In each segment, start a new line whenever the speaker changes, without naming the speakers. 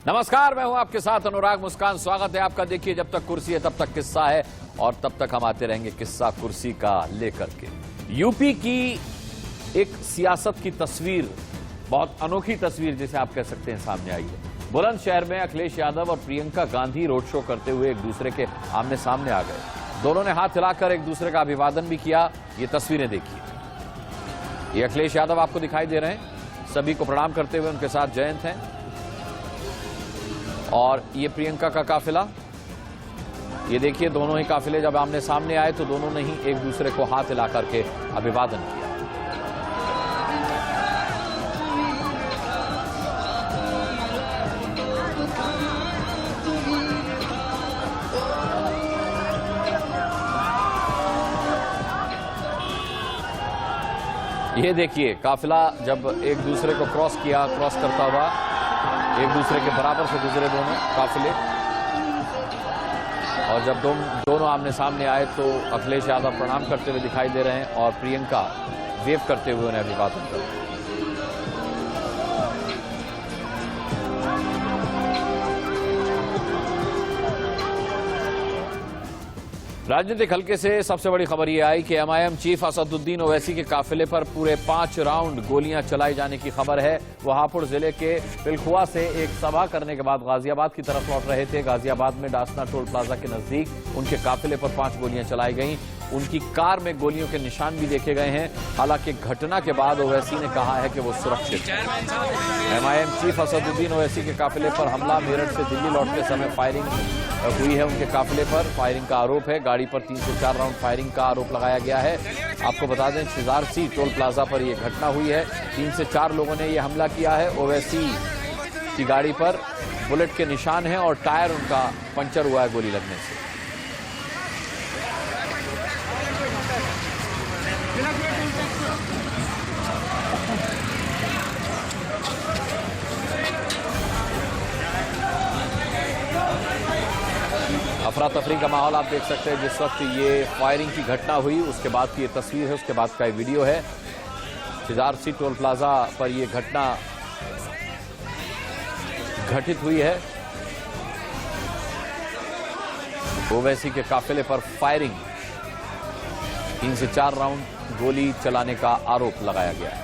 नमस्कार, मैं हूं आपके साथ अनुराग मुस्कान। स्वागत है आपका। देखिए, जब तक कुर्सी है तब तक किस्सा है और तब तक हम आते रहेंगे किस्सा कुर्सी का लेकर के। यूपी की एक सियासत की तस्वीर, बहुत अनोखी तस्वीर जिसे आप कह सकते हैं, सामने आई है। बुलंदशहर में अखिलेश यादव और प्रियंका गांधी रोड शो करते हुए एक दूसरे के आमने सामने आ गए। दोनों ने हाथ हिलाकर एक दूसरे का अभिवादन भी किया। ये तस्वीरें देखिए। ये अखिलेश यादव आपको दिखाई दे रहे हैं, सभी को प्रणाम करते हुए। उनके साथ जयंत हैं और ये प्रियंका का काफिला। ये देखिए, दोनों ही काफिले जब आमने सामने आए तो दोनों ने ही एक दूसरे को हाथ हिला करके अभिवादन किया। ये देखिए, काफिला जब एक दूसरे को क्रॉस करता हुआ एक दूसरे के बराबर से गुजरे दोनों काफिले, और जब दोनों आमने सामने आए तो अखिलेश यादव प्रणाम करते हुए दिखाई दे रहे हैं और प्रियंका वेव करते हुए उन्हें अभिवादन कर रहे हैं। राजनीतिक हल्के से सबसे बड़ी खबर यह आई कि एमआईएम चीफ असदुद्दीन ओवैसी के काफिले पर पूरे 5 राउंड गोलियां चलाई जाने की खबर है। वो हापुड़ जिले के पिलखुआ से एक सभा करने के बाद गाजियाबाद की तरफ लौट रहे थे। गाजियाबाद में डासना टोल प्लाजा के नजदीक उनके काफिले पर 5 गोलियां चलाई गईं। उनकी कार में गोलियों के निशान भी देखे गए हैं। हालांकि घटना के बाद ओवैसी ने कहा है कि वो सुरक्षित है। एमआईएम चीफ असदुद्दीन ओवैसी के काफिले पर हमला, मेरठ से दिल्ली लौटते समय फायरिंग हुई है। उनके काफिले पर फायरिंग का आरोप है। गाड़ी पर 3 से 4 राउंड फायरिंग का आरोप लगाया गया है। आपको बता दें, शिजारसी टोल प्लाजा पर यह घटना हुई है। 3 से 4 लोगों ने यह हमला किया है। ओवैसी की गाड़ी पर बुलेट के निशान हैं और टायर उनका पंचर हुआ है गोली लगने से। अफरा तफरी का माहौल आप देख सकते हैं। जिस वक्त ये फायरिंग की घटना हुई उसके बाद की ये तस्वीर है, उसके बाद का ये वीडियो है। शिजारसी टोल प्लाजा पर यह घटना घटित हुई है। ओवैसी के काफिले पर फायरिंग, 3 से 4 राउंड गोली चलाने का आरोप लगाया गया है।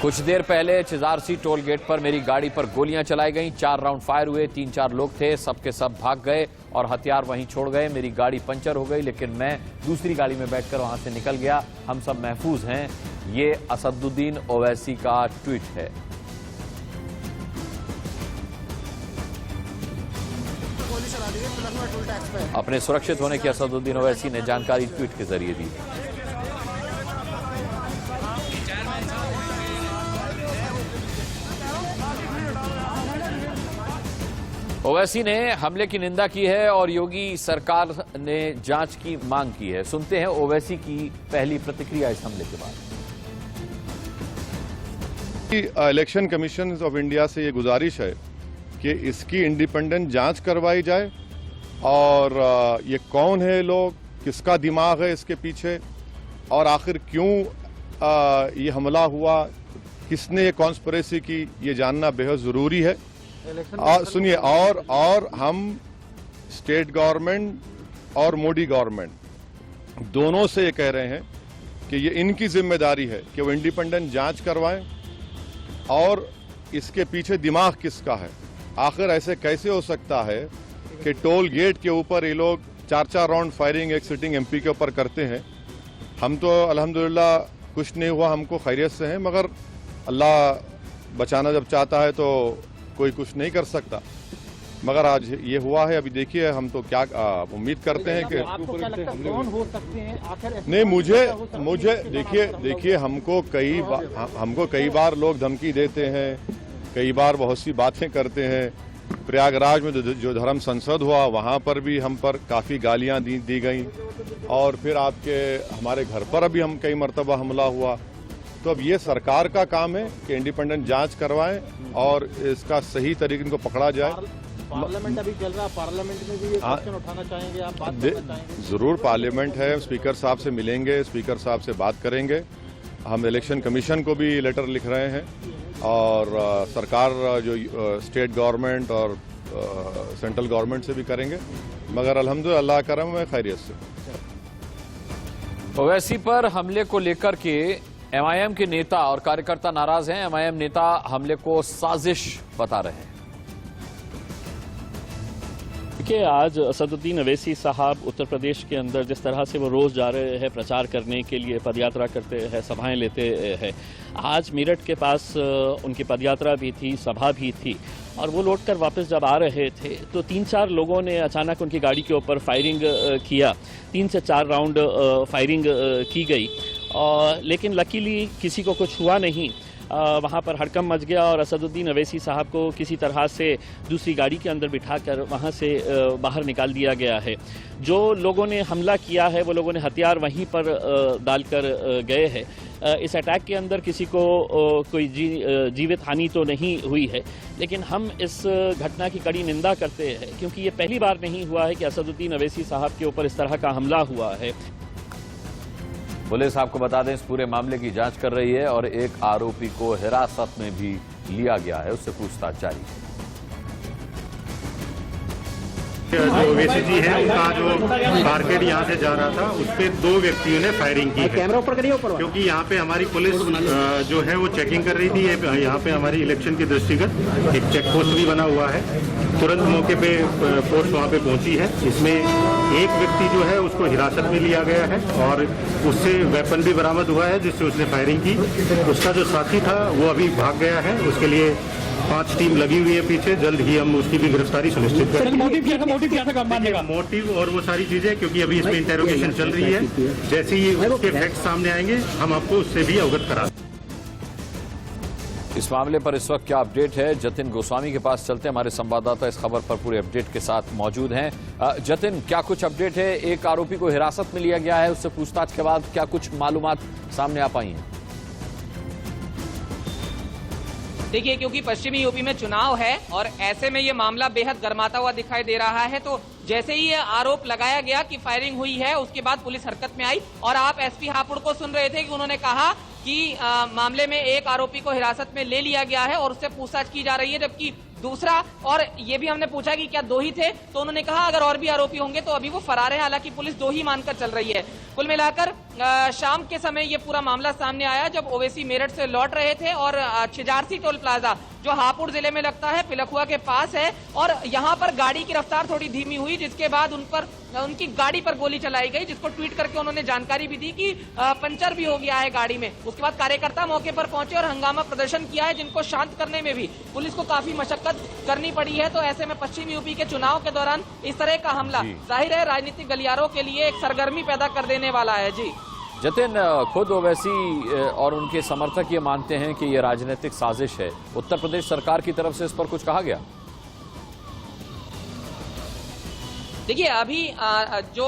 कुछ देर पहले चिजारसी टोल गेट पर मेरी गाड़ी पर गोलियां चलाई गईं। 4 राउंड फायर हुए। 3-4 लोग थे, सबके सब भाग गए और हथियार वहीं छोड़ गए। मेरी गाड़ी पंचर हो गई, लेकिन मैं दूसरी गाड़ी में बैठकर वहां से निकल गया। हम सब महफूज हैं। ये असदुद्दीन ओवैसी का ट्वीट है। अपने सुरक्षित होने की असदुद्दीन ओवैसी ने जानकारी ट्वीट के जरिए दी। ओवैसी ने हमले की निंदा की है और योगी सरकार ने जांच की मांग की है। सुनते हैं ओवैसी की पहली प्रतिक्रिया इस हमले के बाद।
इलेक्शन कमीशन ऑफ इंडिया से ये गुजारिश है कि इसकी इंडिपेंडेंट जांच करवाई जाए और ये कौन है लोग, किसका दिमाग है इसके पीछे और आखिर क्यों ये हमला हुआ, किसने ये कॉन्स्पिरेसी की, ये जानना बेहद जरूरी है। सुनिए, और हम स्टेट गवर्नमेंट और मोदी गवर्नमेंट दोनों से ये कह रहे हैं कि ये इनकी जिम्मेदारी है कि वो इंडिपेंडेंट जांच करवाएं और इसके पीछे दिमाग किसका है। आखिर ऐसे कैसे हो सकता है कि टोल गेट के ऊपर ये लोग 4-4 राउंड फायरिंग एक सिटिंग एमपी के ऊपर करते हैं। हम तो अल्हम्दुलिल्लाह कुछ नहीं हुआ, हमको खैरियत से हैं, मगर अल्लाह बचाना जब चाहता है तो कोई कुछ नहीं कर सकता। मगर आज ये हुआ है। अभी देखिए, हम तो क्या उम्मीद करते हैं कि
आपको क्या लगता है कौन हो सकते हैं आखिर?
नहीं, मुझे देखिए हमको कई बार लोग धमकी देते हैं, कई बार बहुत सी बातें करते हैं। प्रयागराज में जो धर्म संसद हुआ वहां पर भी हम पर काफी गालियां दी गई और फिर हमारे घर पर अभी हम कई मरतबा हमला हुआ। तो अब ये सरकार का काम है कि इंडिपेंडेंट जांच करवाएं और इसका सही तरीके इनको पकड़ा जाए।
पार्लियामेंट अभी चल रहा है, पार्लियामेंट में भी ये क्वेश्चन उठाना चाहेंगे आप? बात करना चाहेंगे?
जरूर, पार्लियामेंट है, स्पीकर साहब से मिलेंगे, स्पीकर साहब से बात करेंगे। हम इलेक्शन कमीशन को भी लेटर लिख रहे हैं और सरकार जो स्टेट गवर्नमेंट और सेंट्रल गवर्नमेंट से भी करेंगे, मगर अल्हम्दुलिल्लाह अल्लाह का करम है, खैरियत से।
ओवैसी पर हमले को लेकर के एमआईएम के नेता और कार्यकर्ता नाराज हैं। एमआईएम नेता हमले को साजिश बता रहे हैं।
देखिए, आज असदुद्दीन अवैसी साहब उत्तर प्रदेश के अंदर जिस तरह से वो रोज़ जा रहे हैं प्रचार करने के लिए, पदयात्रा करते हैं, सभाएं लेते हैं, आज मेरठ के पास उनकी पदयात्रा भी थी, सभा भी थी, और वो लौटकर वापस जब आ रहे थे तो 3-4 लोगों ने अचानक उनकी गाड़ी के ऊपर फायरिंग किया। 3 से 4 राउंड फायरिंग की गई, और लेकिन लकीली किसी को कुछ हुआ नहीं। वहाँ पर हड़कंप मच गया और असदुद्दीन अवैसी साहब को किसी तरह से दूसरी गाड़ी के अंदर बिठाकर वहाँ से बाहर निकाल दिया गया है। जो लोगों ने हमला किया है वो लोगों ने हथियार वहीं पर डालकर गए हैं। इस अटैक के अंदर किसी को कोई जीवित हानि तो नहीं हुई है, लेकिन हम इस घटना की कड़ी निंदा करते हैं, क्योंकि ये पहली बार नहीं हुआ है कि असदुद्दीन अवैसी साहब के ऊपर इस तरह का हमला हुआ है।
पुलिस आपको बता दें इस पूरे मामले की जांच कर रही है और एक आरोपी को हिरासत में भी लिया गया है, उससे पूछताछ जारी है।
जो ओवैसी जी है उनका जो टारगेट यहाँ से जा रहा था उस पर 2 व्यक्तियों ने फायरिंग की है।
कैमरा ऊपर करिए, ऊपर,
क्योंकि यहाँ पे हमारी पुलिस जो है वो चेकिंग कर रही थी। यहाँ पे हमारी इलेक्शन के दृष्टिगत एक चेक पोस्ट भी बना हुआ है। तुरंत मौके पे फोर्स वहाँ पे पहुंची है। इसमें एक व्यक्ति जो है उसको हिरासत में लिया गया है और उससे वेपन भी बरामद हुआ है जिससे उसने फायरिंग की। उसका जो साथी था वो अभी भाग गया है, उसके लिए 5 टीम लगी हुई है पीछे। जल्द ही हम उसकी भी गिरफ्तारी सुनिश्चित करेंगे। मोटिव और वो सारी चीजें, क्योंकि अभी इसमें इंटेरोगेशन चल रही है, जैसे ही उसके फैक्ट सामने आएंगे हम आपको उससे भी अवगत करा।
इस मामले पर इस वक्त क्या अपडेट है, जतिन गोस्वामी के पास चलते हैं। हमारे संवाददाता इस खबर पर पूरे अपडेट के साथ मौजूद हैं। जतिन, क्या कुछ अपडेट है? एक आरोपी को हिरासत में लिया गया है, उससे पूछताछ के बाद क्या कुछ मालूमात सामने आ पाई हैं?
देखिए, क्योंकि पश्चिमी यूपी में चुनाव है और ऐसे में ये मामला बेहद गर्माता हुआ दिखाई दे रहा है, तो जैसे ही ये आरोप लगाया गया कि फायरिंग हुई है उसके बाद पुलिस हरकत में आई। और आप एसपी हापुड़ को सुन रहे थे कि उन्होंने कहा कि मामले में एक आरोपी को हिरासत में ले लिया गया है और उससे पूछताछ की जा रही है, जबकि दूसरा, और ये भी हमने पूछा कि क्या 2 ही थे, तो उन्होंने कहा अगर और भी आरोपी होंगे तो अभी वो फरार है। हालांकि पुलिस 2 ही मानकर चल रही है। कुल मिलाकर शाम के समय ये पूरा मामला सामने आया जब ओवैसी मेरठ से लौट रहे थे और छिजारसी टोल प्लाजा जो हापुड़ जिले में लगता है, पिलखुआ के पास है, और यहाँ पर गाड़ी की रफ्तार थोड़ी धीमी हुई, जिसके बाद उनकी गाड़ी पर गोली चलाई गई, जिसको ट्वीट करके उन्होंने जानकारी भी दी कि पंचर भी हो गया है गाड़ी में। उसके बाद कार्यकर्ता मौके पर पहुंचे और हंगामा प्रदर्शन किया है, जिनको शांत करने में भी पुलिस को काफी मशक्कत करनी पड़ी है। तो ऐसे में पश्चिम यूपी के चुनाव के दौरान इस तरह का हमला जाहिर है राजनीतिक गलियारों के लिए एक सरगर्मी पैदा कर देने वाला है। जी
जतिन, खुद ओवैसी और उनके समर्थक ये मानते हैं कि ये राजनीतिक साजिश है। उत्तर प्रदेश सरकार की तरफ से इस पर कुछ कहा गया?
देखिए, अभी जो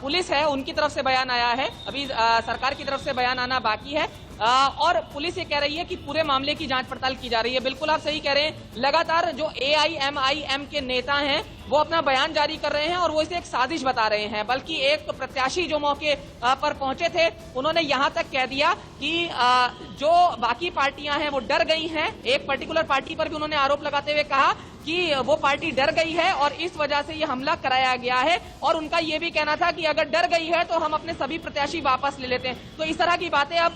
पुलिस है उनकी तरफ से बयान आया है, अभी सरकार की तरफ से बयान आना बाकी है। और पुलिस ये कह रही है कि पूरे मामले की जांच पड़ताल की जा रही है। बिल्कुल आप सही कह रहे हैं। लगातार जो AIMIM के नेता हैं वो अपना बयान जारी कर रहे हैं और वो इसे एक साजिश बता रहे हैं। बल्कि एक प्रत्याशी जो मौके पर पहुंचे थे उन्होंने यहां तक कह दिया कि जो बाकी पार्टियां हैं वो डर गई हैं। एक पर्टिकुलर पार्टी पर भी उन्होंने आरोप लगाते हुए कहा कि वो पार्टी डर गई है और इस वजह से ये हमला कराया गया है। और उनका ये भी कहना था कि अगर डर गई है तो हम अपने सभी प्रत्याशी वापस ले लेते हैं। तो इस तरह की बातें अब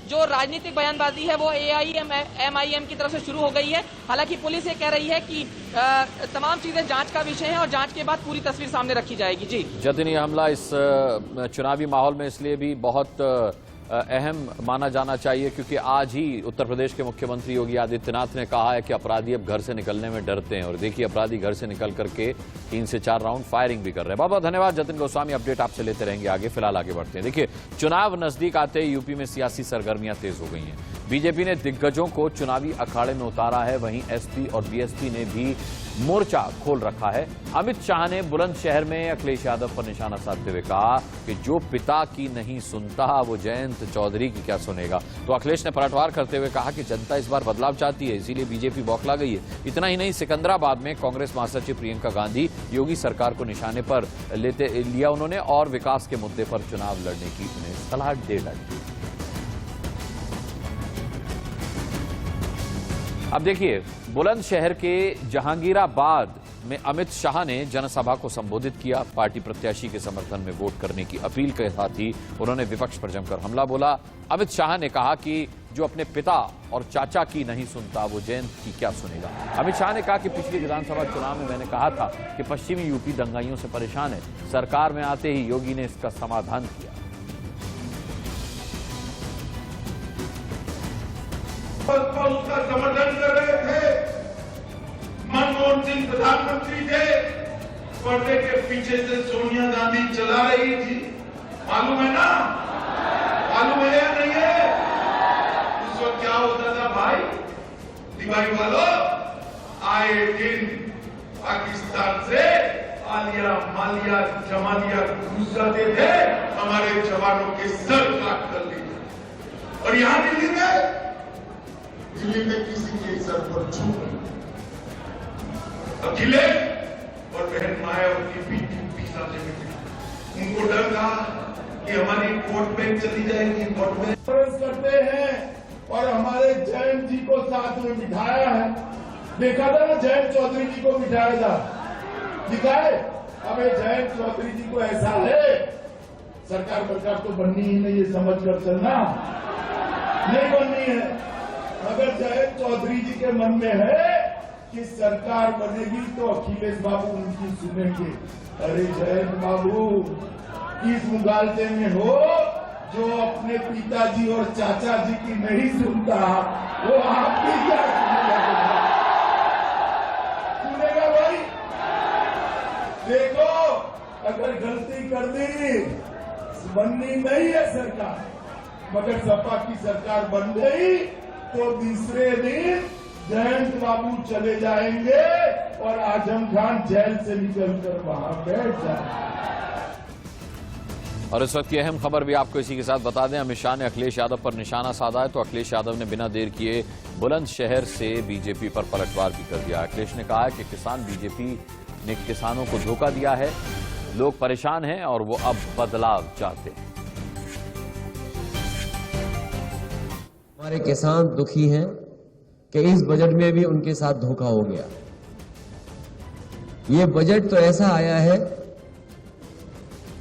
जो राजनीतिक बयानबाजी है वो AIMIM की तरफ से शुरू हो गई है। हालांकि पुलिस ये कह रही है कि तमाम चीजें जांच का विषय है और जांच के बाद पूरी तस्वीर सामने रखी जाएगी। जी
जतिन, ये हमला इस चुनावी माहौल में इसलिए भी बहुत अहम माना जाना चाहिए क्योंकि आज ही उत्तर प्रदेश के मुख्यमंत्री योगी आदित्यनाथ ने कहा है कि अपराधी अब घर से निकलने में डरते हैं। और देखिए, अपराधी घर से निकल करके 3 से 4 राउंड फायरिंग भी कर रहे हैं। बहुत बहुत धन्यवाद जतिन गोस्वामी, अपडेट आपसे लेते रहेंगे आगे। फिलहाल आगे बढ़ते हैं। देखिए, चुनाव नजदीक आते ही यूपी में सियासी सरगर्मियां तेज हो गई हैं। बीजेपी ने दिग्गजों को चुनावी अखाड़े में उतारा है, वहीं एसपी और बीएसपी ने भी मोर्चा खोल रखा है। अमित शाह ने बुलंदशहर में अखिलेश यादव पर निशाना साधते हुए कहा कि जो पिता की नहीं सुनता वो जयंत चौधरी की क्या सुनेगा। तो अखिलेश ने पलटवार करते हुए कहा कि जनता इस बार बदलाव चाहती है, इसीलिए बीजेपी बौखला गई है। इतना ही नहीं, सिकंदराबाद में कांग्रेस महासचिव प्रियंका गांधी योगी सरकार को निशाने पर लिया उन्होंने और विकास के मुद्दे पर चुनाव लड़ने की उन्हें सलाह दे डाली। अब देखिए, बुलंदशहर के जहांगीराबाद में अमित शाह ने जनसभा को संबोधित किया। पार्टी प्रत्याशी के समर्थन में वोट करने की अपील के साथ ही उन्होंने विपक्ष पर जमकर हमला बोला। अमित शाह ने कहा कि जो अपने पिता और चाचा की नहीं सुनता वो जयंत की क्या सुनेगा। अमित शाह ने कहा कि पिछले विधानसभा चुनाव में मैंने कहा था कि पश्चिमी यूपी दंगाइयों से परेशान है। सरकार में आते ही योगी ने इसका समाधान किया।
उसका समर्थन कर रहे थे। मनमोहन सिंह प्रधानमंत्री थे, पर्दे के पीछे से सोनिया गांधी चला रही थी। मालूम है ना? मालूम है या नहीं है? उस वक्त क्या होता था भाई? दिवाली वालों आए दिन पाकिस्तान से आलिया मालिया जमालिया घुस जाते थे, हमारे जवानों के सर काट कर लिए। और यहां दिल्ली में किसी के सर पर छू अखिलेश और बहन मायावती बीजेपी साथ में उनको डर था कि हमारी वोट बैंक चली जाएगी। वोट बैंक करते हैं और हमारे जयंत जी को साथ में बिठाया है। देखा था ना जयंत चौधरी जी को बिठाया था, दिखाए। हमें जयंत चौधरी जी को ऐसा है, सरकार तो बननी ही नहीं, ये समझ कर चलना नहीं बननी है। अगर जयंत चौधरी जी के मन में है कि सरकार बनेगी तो अखिलेश बाबू उनकी सुनेंगे। अरे जयंत बाबू इस मुगालते में हो जो अपने पिताजी और चाचा जी की नहीं सुनता, वो आपकी क्या सुनेगा भाई? देखो, अगर गलती कर दी, बननी नहीं है सरकार, मगर सपा की सरकार बन गई तो दूसरे दिन जयंत बाबू चले जाएंगे और आजम खान जेल से निकलकर वहां बैठ जाएंगे।
और इस वक्त की अहम खबर भी आपको इसी के साथ बता दें, अमित शाह ने अखिलेश यादव पर निशाना साधा है, तो अखिलेश यादव ने बिना देर किए बुलंदशहर से बीजेपी पर पलटवार भी कर दिया। अखिलेश ने कहा कि बीजेपी ने किसानों को धोखा दिया है, लोग परेशान हैं और वो अब बदलाव चाहते हैं।
हमारे किसान दुखी हैं कि इस बजट में भी उनके साथ धोखा हो गया। ये बजट तो ऐसा आया है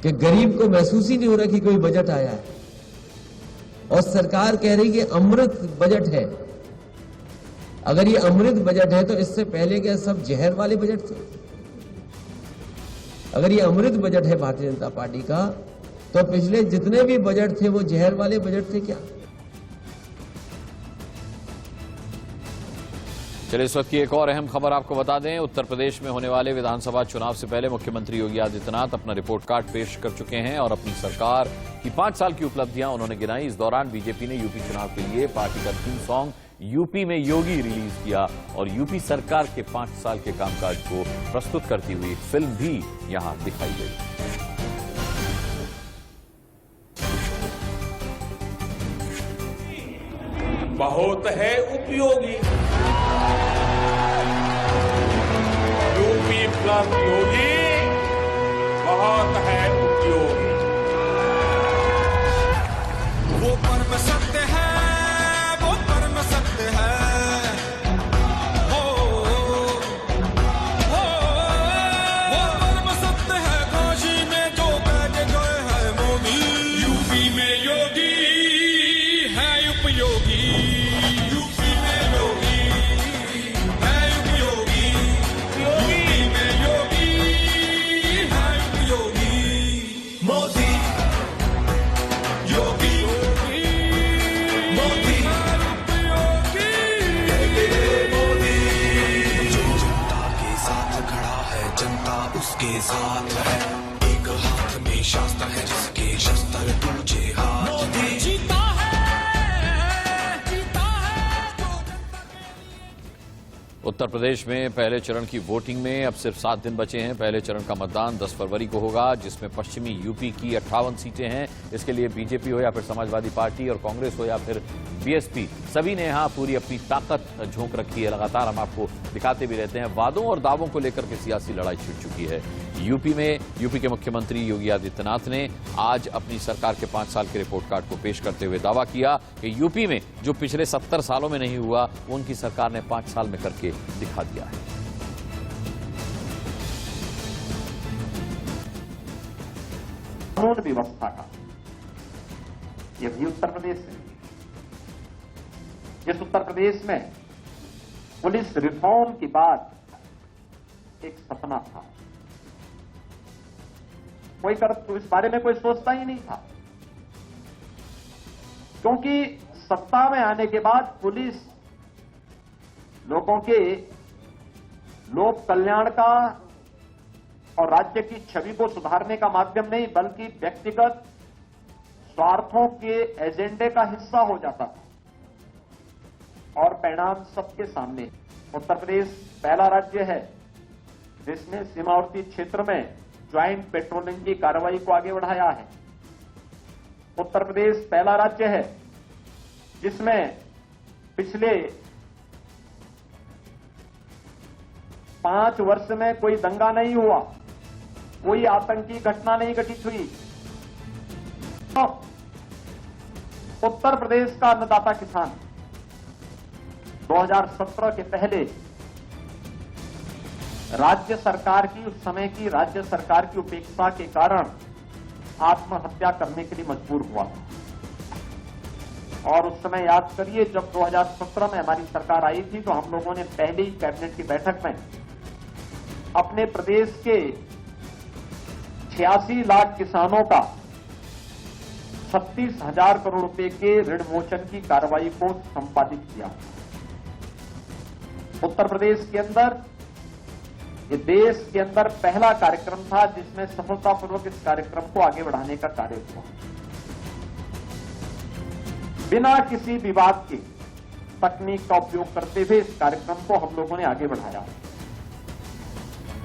कि गरीब को महसूस ही नहीं हो रहा कि कोई बजट आया है, और सरकार कह रही कि अमृत बजट है। अगर ये अमृत बजट है तो इससे पहले क्या सब जहर वाले बजट थे? अगर ये अमृत बजट है भारतीय जनता पार्टी का, तो पिछले जितने भी बजट थे वो जहर वाले बजट थे क्या?
चलिए, इस वक्त की एक और अहम खबर आपको बता दें, उत्तर प्रदेश में होने वाले विधानसभा चुनाव से पहले मुख्यमंत्री योगी आदित्यनाथ अपना रिपोर्ट कार्ड पेश कर चुके हैं और अपनी सरकार की 5 साल की उपलब्धियां उन्होंने गिनाई। इस दौरान बीजेपी ने यूपी चुनाव के लिए पार्टी का थीम सॉन्ग यूपी में योगी रिलीज किया और यूपी सरकार के 5 साल के कामकाज को प्रस्तुत करती हुई फिल्म भी यहां दिखाई गई।
बहुत है उपयोगी यूपी प्लस योगी, बहुत है उपयोगी। वो परम सत्य है, वो परम सत्य है, वो परम सत्य है। काशी में जो कह के गए हैं मोदी, यूपी में योगी है उपयोगी। उसके साथ है, एक हाथ में शास्त्र है जिसके शस्त्र दूजे हाथ में जीता है, जीता है।
उत्तर प्रदेश में पहले चरण की वोटिंग में अब सिर्फ 7 दिन बचे हैं। पहले चरण का मतदान 10 फरवरी को होगा, जिसमें पश्चिमी यूपी की 58 सीटें हैं। इसके लिए बीजेपी हो या फिर समाजवादी पार्टी और कांग्रेस हो या फिर बीएसपी, सभी ने यहां पूरी अपनी ताकत झोंक रखी है। लगातार हम आपको दिखाते भी रहते हैं, वादों और दावों को लेकर के सियासी लड़ाई छिड़ चुकी है। यूपी के मुख्यमंत्री योगी आदित्यनाथ ने आज अपनी सरकार के 5 साल के रिपोर्ट कार्ड को पेश करते हुए दावा किया कि यूपी में जो पिछले 70 सालों में नहीं हुआ वो उनकी सरकार ने 5 साल में करके दिखा दिया है।
कानून व्यवस्था का ये भी उत्तर प्रदेश है। इस उत्तर प्रदेश में पुलिस रिफॉर्म की बात एक सपना था, कोई इस बारे में कोई सोचता ही नहीं था, क्योंकि सत्ता में आने के बाद पुलिस लोगों के लोक कल्याण का और राज्य की छवि को सुधारने का माध्यम नहीं बल्कि व्यक्तिगत स्वार्थों के एजेंडे का हिस्सा हो जाता था। और परिणाम सबके सामने। उत्तर प्रदेश पहला राज्य है जिसने सीमावर्ती क्षेत्र में ज्वाइंट पेट्रोलिंग की कार्रवाई को आगे बढ़ाया है। उत्तर प्रदेश पहला राज्य है जिसमें पिछले 5 वर्ष में कोई दंगा नहीं हुआ, कोई आतंकी घटना नहीं घटित हुई। तो उत्तर प्रदेश का अन्नदाता किसान 2017 के पहले राज्य सरकार की, उस समय की राज्य सरकार की उपेक्षा के कारण आत्महत्या करने के लिए मजबूर हुआ। और उस समय याद करिए जब 2017 में हमारी सरकार आई थी तो हम लोगों ने पहली कैबिनेट की बैठक में अपने प्रदेश के 86 लाख किसानों का 36,000 करोड़ रुपए के ऋण मोचन की कार्रवाई को संपादित किया। उत्तर प्रदेश के अंदर, ये देश के अंदर पहला कार्यक्रम था जिसमें सफलतापूर्वक इस कार्यक्रम को आगे बढ़ाने का कार्य हुआ। बिना किसी विवाद के तकनीक का उपयोग करते हुए इस कार्यक्रम को हम लोगों ने आगे बढ़ाया।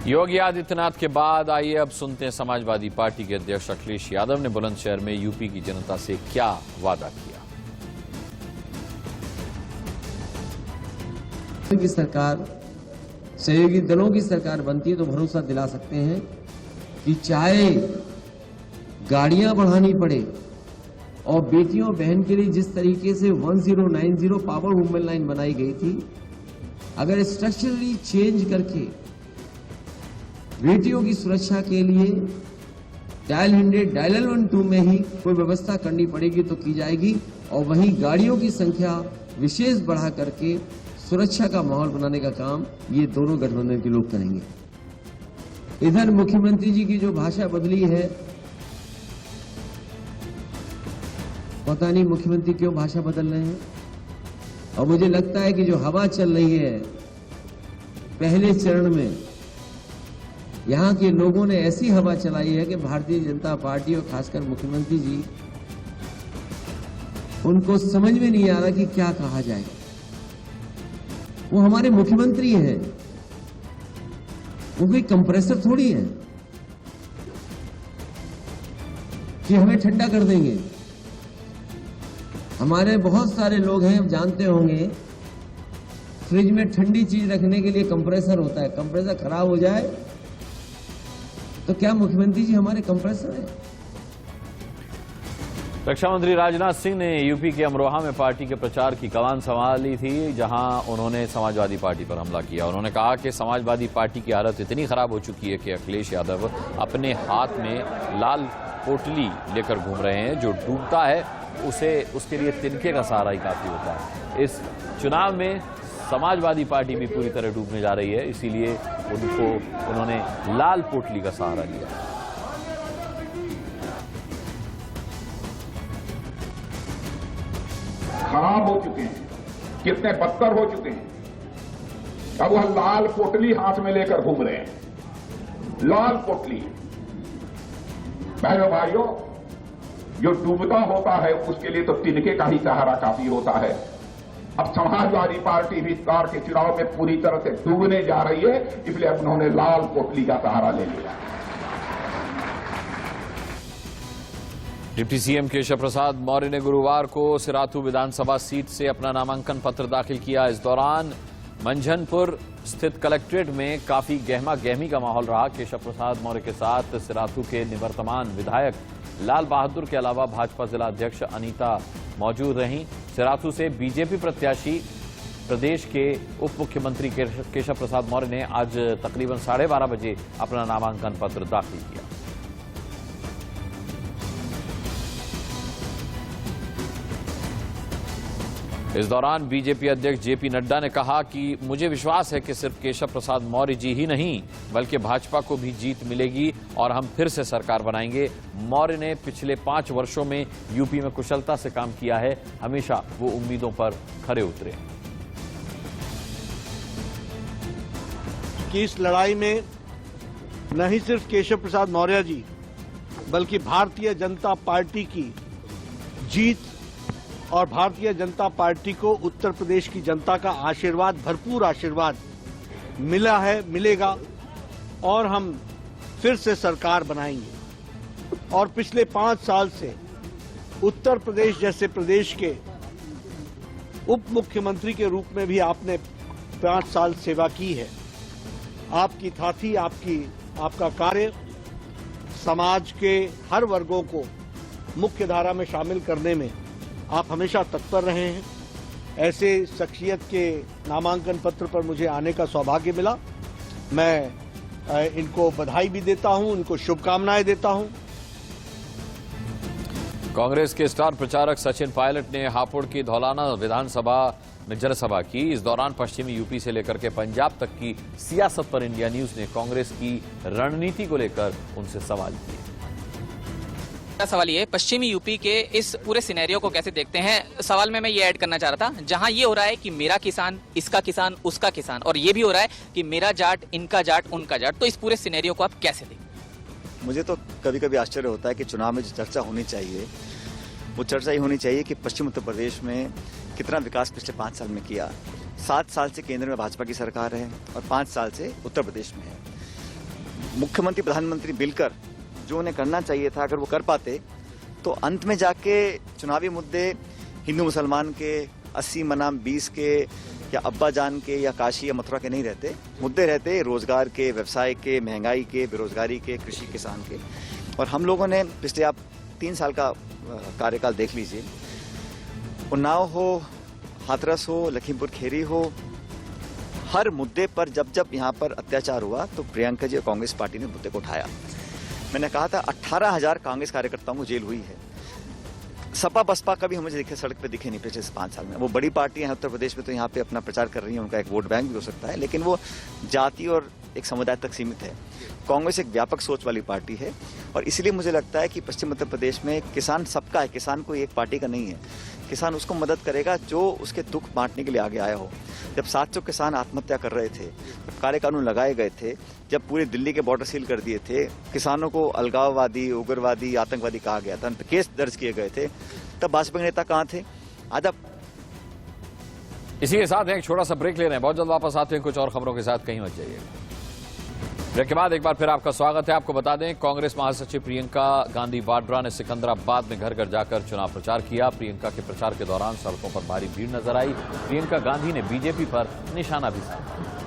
योगी आदित्यनाथ के बाद आइए अब सुनते हैं समाजवादी पार्टी के अध्यक्ष अखिलेश यादव ने बुलंदशहर में यूपी की जनता से क्या वादा किया।
की सरकार, सहयोगी दलों की सरकार बनती है तो भरोसा दिला सकते हैं कि चाहे गाड़ियां बढ़ानी पड़े और बेटियों बहन के लिए जिस तरीके से 1090 पावर वुमेन लाइन बनाई गई थी, अगर स्ट्रक्चरली चेंज करके बेटियों की सुरक्षा के लिए डायल 100 डायल 12 में ही कोई व्यवस्था करनी पड़ेगी तो की जाएगी। और वहीं गाड़ियों की संख्या विशेष बढ़ा करके सुरक्षा का माहौल बनाने का काम ये दोनों गठबंधन के लोग करेंगे। इधर मुख्यमंत्री जी की जो भाषा बदली है, पता नहीं मुख्यमंत्री क्यों भाषा बदल रहे हैं। और मुझे लगता है कि जो हवा चल रही है पहले चरण में, यहां के लोगों ने ऐसी हवा चलाई है कि भारतीय जनता पार्टी और खासकर मुख्यमंत्री जी, उनको समझ में नहीं आ रहा कि क्या कहा जाए। वो हमारे मुख्यमंत्री हैं, वो कोई कंप्रेसर थोड़ी है कि हमें ठंडा कर देंगे। हमारे बहुत सारे लोग हैं, जानते होंगे, फ्रिज में ठंडी चीज रखने के लिए कंप्रेसर होता है। कंप्रेसर खराब हो जाए तो क्या मुख्यमंत्री जी हमारे कंप्रेसर हैं?
रक्षा मंत्री राजनाथ सिंह ने यूपी के अमरोहा में पार्टी के प्रचार की कमान संभाली थी, जहां उन्होंने समाजवादी पार्टी पर हमला किया। उन्होंने कहा कि समाजवादी पार्टी की हालत इतनी खराब हो चुकी है कि अखिलेश यादव अपने हाथ में लाल पोटली लेकर घूम रहे हैं। जो डूबता है उसके लिए तिनके का सहारा ही काफी होता है। इस चुनाव में समाजवादी पार्टी भी पूरी तरह डूबने जा रही है, इसीलिए उन्होंने लाल पोटली का सहारा लिया।
खराब हो चुके हैं, कितने बदतर हो चुके हैं। अब वह लाल पोटली हाथ में लेकर घूम रहे हैं। लाल पोटली, बहनों भाइयों, जो डूबता होता है उसके लिए तो तिनके का ही सहारा काफी होता है। अब समाजवादी पार्टी भी इस बार के चुनाव में पूरी तरह से डूबने जा रही है, इसलिए अब उन्होंने लाल पोटली का सहारा ले लिया।
डिप्टी सीएम केशव प्रसाद मौर्य ने गुरुवार को सिराथू विधानसभा सीट से अपना नामांकन पत्र दाखिल किया। इस दौरान मंझनपुर स्थित कलेक्ट्रेट में काफी गहमा गहमी का माहौल रहा। केशव प्रसाद मौर्य के साथ सिराथू के निवर्तमान विधायक लाल बहादुर के अलावा भाजपा जिला अध्यक्ष अनीता मौजूद रहीं। सिराथू से बीजेपी प्रत्याशी प्रदेश के उप मुख्यमंत्री केशव प्रसाद मौर्य ने आज तकरीबन 12:30 बजे अपना नामांकन पत्र दाखिल किया। इस दौरान बीजेपी अध्यक्ष जेपी नड्डा ने कहा कि मुझे विश्वास है कि सिर्फ केशव प्रसाद मौर्य जी ही नहीं बल्कि भाजपा को भी जीत मिलेगी और हम फिर से सरकार बनाएंगे। मौर्य ने पिछले 5 वर्षों में यूपी में कुशलता से काम किया है, हमेशा वो उम्मीदों पर खरे उतरे।
कि इस लड़ाई में न ही सिर्फ केशव प्रसाद मौर्य जी बल्कि भारतीय जनता पार्टी की जीत और भारतीय जनता पार्टी को उत्तर प्रदेश की जनता का आशीर्वाद, भरपूर आशीर्वाद मिला है, मिलेगा और हम फिर से सरकार बनाएंगे। और पिछले 5 साल से उत्तर प्रदेश जैसे प्रदेश के उप मुख्यमंत्री के रूप में भी आपने 5 साल सेवा की है। आपकी थाथी, आपका कार्य समाज के हर वर्गों को मुख्य धारा में शामिल करने में आप हमेशा तत्पर रहे हैं। ऐसे शख्सियत के नामांकन पत्र पर मुझे आने का सौभाग्य मिला। मैं इनको बधाई भी देता हूं, इनको शुभकामनाएं देता हूं।
कांग्रेस के स्टार प्रचारक सचिन पायलट ने हापुड़ की धौलाना विधानसभा में जनसभा की। इस दौरान पश्चिमी यूपी से लेकर के पंजाब तक की सियासत पर इंडिया न्यूज ने कांग्रेस की रणनीति को लेकर उनसे सवाल किए।
सवाल ये, पश्चिमी यूपी के इस पूरे सिनेरियो को कैसे देखते हैं? सवाल में मैं ये ऐड करना चाह रहा था, जहां ये हो रहा है कि मेरा किसान, इसका किसान, उसका किसान, और ये भी हो रहा है कि मेरा जाट, इनका जाट, उनका जाट, तो इस पूरे सिनेरियो को आप कैसे देखते?
मुझे तो कभी कभी आश्चर्य होता है कि चुनाव में जो चर्चा होनी चाहिए वो चर्चा ही होनी चाहिए कि पश्चिम उत्तर प्रदेश में कितना विकास पिछले 5 साल में किया। 7 साल से केंद्र में भाजपा की सरकार है और 5 साल से उत्तर प्रदेश में है। मुख्यमंत्री प्रधानमंत्री मिलकर जो उन्हें करना चाहिए था, अगर वो कर पाते तो अंत में जाके चुनावी मुद्दे हिंदू मुसलमान के, 80 बनाम 20 के या अब्बा जान के या काशी या मथुरा के नहीं रहते। मुद्दे रहते रोजगार के, व्यवसाय के, महंगाई के, बेरोजगारी के, कृषि किसान के। और हम लोगों ने पिछले आप 3 साल का कार्यकाल देख लीजिए, उन्नाव हो, हाथरस हो, लखीमपुर खीरी हो, हर मुद्दे पर जब जब यहाँ पर अत्याचार हुआ तो प्रियंका जी और कांग्रेस पार्टी ने मुद्दे को उठाया। मैंने कहा था 18,000 कांग्रेस कार्यकर्ताओं को जेल हुई है। सपा बसपा कभी हमें दिखे, सड़क पे दिखे नहीं पिछले 5 साल में। वो बड़ी पार्टियां हैं उत्तर प्रदेश में तो यहाँ पे अपना प्रचार कर रही हैं, उनका एक वोट बैंक भी हो सकता है, लेकिन वो जाति और एक समुदाय तक सीमित है। कांग्रेस एक व्यापक सोच वाली पार्टी है और इसलिए मुझे लगता है कि पश्चिम उत्तर प्रदेश में किसान सबका है, किसान कोई एक पार्टी का नहीं है। किसान उसको मदद करेगा जो उसके दुख बांटने के लिए आगे आया हो। जब 700 किसान आत्महत्या कर रहे थे, जब काले कानून लगाए गए थे, जब पूरे दिल्ली के बॉर्डर सील कर दिए थे, किसानों को अलगाववादी, उग्रवादी, आतंकवादी कहा गया था, उन पर केस दर्ज किए गए थे, तब भाजपा के नेता कहाँ थे? आज अब
इसी के साथ एक छोटा सा ब्रेक ले रहे हैं, बहुत जल्द वापस आते हैं कुछ और खबरों के साथ, कहीं मत जाइएगा। ब्रेक के बाद एक बार फिर आपका स्वागत है। आपको बता दें, कांग्रेस महासचिव प्रियंका गांधी वाड्रा ने सिकंदराबाद में घर घर जाकर चुनाव प्रचार किया। प्रियंका के प्रचार के दौरान सड़कों पर भारी भीड़ नजर आई। प्रियंका गांधी ने बीजेपी पर निशाना भी साधा।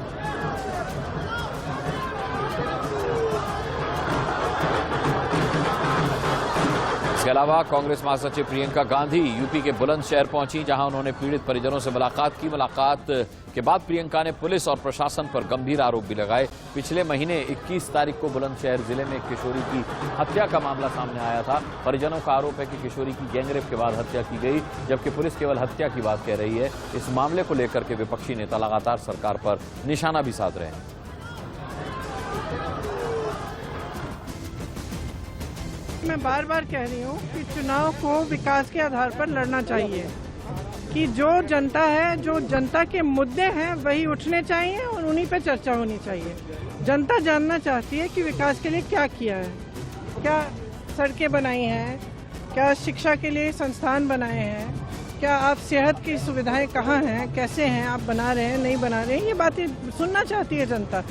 इसके अलावा कांग्रेस महासचिव प्रियंका गांधी यूपी के बुलंदशहर पहुंची, जहां उन्होंने पीड़ित परिजनों से मुलाकात की। मुलाकात के बाद प्रियंका ने पुलिस और प्रशासन पर गंभीर आरोप भी लगाए। पिछले महीने 21 तारीख को बुलंदशहर जिले में किशोरी की हत्या का मामला सामने आया था। परिजनों का आरोप है कि किशोरी की गैंगरेप के बाद हत्या की गई, जबकि पुलिस केवल हत्या की बात कह रही है। इस मामले को लेकर के विपक्षी नेता लगातार सरकार पर निशाना भी साध रहे हैं।
मैं बार बार कह रही हूँ कि चुनाव को विकास के आधार पर लड़ना चाहिए, कि जो जनता है, जो जनता के मुद्दे हैं वही उठने चाहिए और उन्हीं पे चर्चा होनी चाहिए। जनता जानना चाहती है कि विकास के लिए क्या किया है, क्या सड़कें बनाई हैं, क्या शिक्षा के लिए संस्थान बनाए हैं, क्या आप सेहत की सुविधाएं कहाँ हैं, कैसे हैं, आप बना रहे हैं, नहीं बना रहे हैं, ये बातें सुनना चाहती है जनता।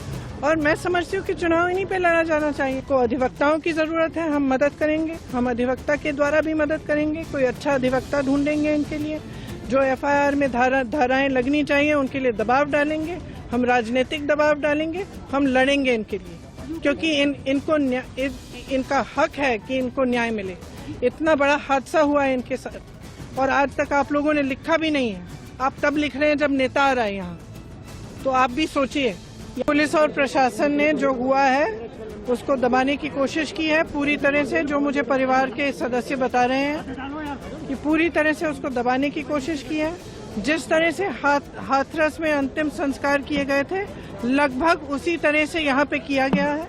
और मैं समझती हूँ कि चुनाव इन्हीं पे लड़ा जाना चाहिए। को अधिवक्ताओं की जरूरत है, हम मदद करेंगे, हम अधिवक्ता के द्वारा भी मदद करेंगे, कोई अच्छा अधिवक्ता ढूंढेंगे इनके लिए। जो एफआईआर में धाराएं लगनी चाहिए उनके लिए दबाव डालेंगे, हम राजनीतिक दबाव डालेंगे, हम लड़ेंगे इनके लिए, क्योंकि इनका हक है कि इनको न्याय मिले। इतना बड़ा हादसा हुआ है इनके साथ और आज तक आप लोगों ने लिखा भी नहीं है। आप तब लिख रहे हैं जब नेता आ रहा है यहाँ, तो आप भी सोचिए। पुलिस और प्रशासन ने जो हुआ है उसको दबाने की कोशिश की है पूरी तरह से। जो मुझे परिवार के सदस्य बता रहे हैं कि पूरी तरह से उसको दबाने की कोशिश की है। जिस तरह से हाथरस में अंतिम संस्कार किए गए थे, लगभग उसी तरह से यहाँ पे किया गया है।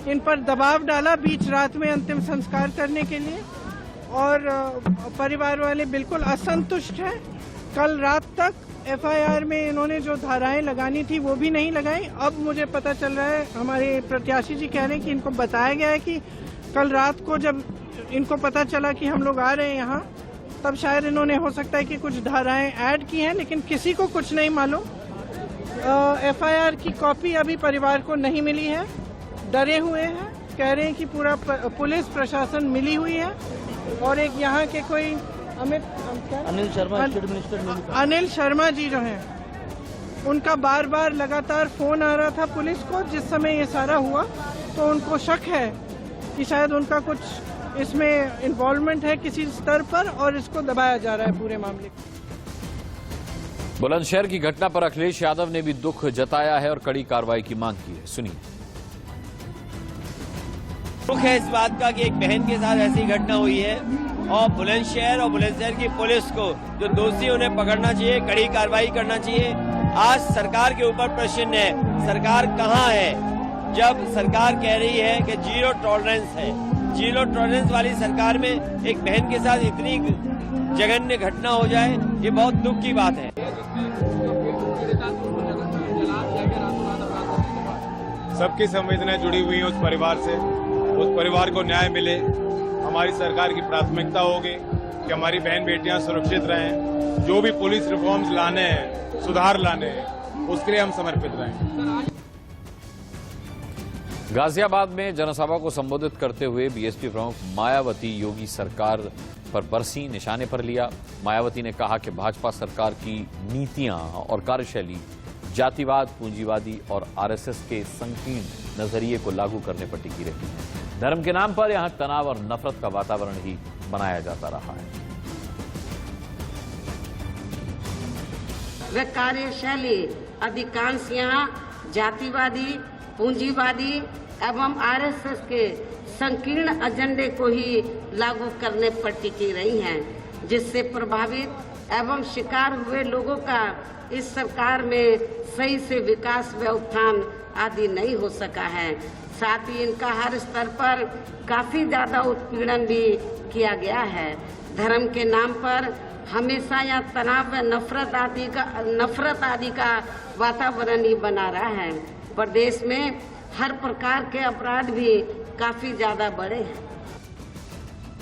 इन पर दबाव डाला बीच रात में अंतिम संस्कार करने के लिए और परिवार वाले बिल्कुल असंतुष्ट हैं। कल रात तक एफआईआर में इन्होंने जो धाराएं लगानी थी वो भी नहीं लगाई। अब मुझे पता चल रहा है, हमारे प्रत्याशी जी कह रहे हैं कि इनको बताया गया है कि कल रात को जब इनको पता चला कि हम लोग आ रहे हैं यहाँ, तब शायद इन्होंने हो सकता है कि कुछ धाराएं ऐड की हैं, लेकिन किसी को कुछ नहीं मालूम। एफआईआर की कॉपी अभी परिवार को नहीं मिली है, डरे हुए हैं, कह रहे हैं कि पूरा पुलिस प्रशासन मिली हुई है। और एक यहाँ के कोई अनिल शर्मा जी जो हैं, उनका बार बार लगातार फोन आ रहा था पुलिस को जिस समय ये सारा हुआ, तो उनको शक है कि शायद उनका कुछ इसमें इन्वॉल्वमेंट है किसी स्तर पर और इसको दबाया जा रहा है पूरे मामले को।
बुलंदशहर की घटना पर अखिलेश यादव ने भी दुख जताया है और कड़ी कार्रवाई की मांग की है। सुनिए।
दुख है इस बात का कि एक बहन के साथ ऐसी घटना हुई है और बुलंदशहर की पुलिस को जो दोषी उन्हें पकड़ना चाहिए, कड़ी कार्रवाई करना चाहिए। आज सरकार के ऊपर प्रश्न है, सरकार कहाँ है जब सरकार कह रही है कि जीरो टॉलरेंस है। जीरो टॉलरेंस वाली सरकार में एक बहन के साथ इतनी जघन्य घटना हो जाए, ये बहुत दुख की बात है।
सबकी संवेदनाएं जुड़ी हुई हैं उस परिवार से, उस परिवार को न्याय मिले। हमारी सरकार की प्राथमिकता होगी कि हमारी बहन बेटियां सुरक्षित रहें। जो भी पुलिस रिफॉर्म्स लाने हैं, सुधार लाने हैं, उसके लिए हम समर्पित रहें।
गाजियाबाद में जनसभा को संबोधित करते हुए बीएसपी प्रमुख मायावती योगी सरकार पर बरसी, निशाने पर लिया। मायावती ने कहा कि भाजपा सरकार की नीतियां और कार्यशैली जातिवाद, पूंजीवादी और आरएसएस के संकीर्ण नजरिए को लागू करने पर टिकी रही है। धर्म के नाम पर यहां तनाव और नफरत का वातावरण ही बनाया जाता रहा है।
वह कार्यशैली अधिकांश यहाँ जातिवादी, पूंजीवादी एवं आरएसएस के संकीर्ण एजेंडे को ही लागू करने पर टिकी रही हैं, जिससे प्रभावित एवं शिकार हुए लोगों का इस सरकार में सही से विकास व उत्थान आदि नहीं हो सका है। साथ ही इनका हर स्तर पर काफी ज्यादा उत्पीड़न भी किया गया है। धर्म के नाम पर हमेशा यहाँ तनाव व नफरत आदि का वातावरण ही बना रहा है। प्रदेश में हर प्रकार के अपराध भी काफी ज्यादा बढ़े हैं।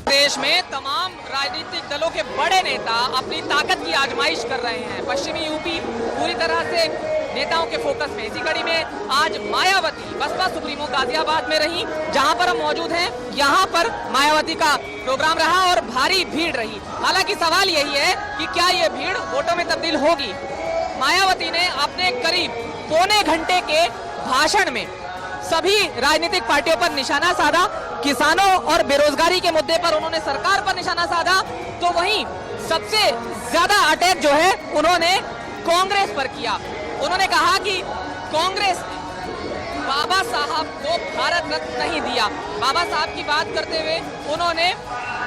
देश में तमाम राजनीतिक दलों के बड़े नेता अपनी ताकत की आजमाइश कर रहे हैं। पश्चिमी यूपी पूरी तरह से नेताओं के फोकस में। इसी कड़ी में आज मायावती बसपा सुप्रीमो गाजियाबाद में रही, जहां पर हम मौजूद हैं। यहां पर मायावती का प्रोग्राम रहा और भारी भीड़ रही। हालांकि सवाल यही है कि क्या ये भीड़ वोटों में तब्दील होगी। मायावती ने अपने करीब पौने घंटे के भाषण में सभी राजनीतिक पार्टियों पर निशाना साधा। किसानों और बेरोजगारी के मुद्दे पर उन्होंने सरकार पर निशाना साधा, तो वहीं सबसे ज्यादा अटैक जो है उन्होंने कांग्रेस पर किया। उन्होंने कहा कि कांग्रेस ने बाबा साहब को भारत रत्न नहीं दिया। बाबा साहब की बात करते हुए उन्होंने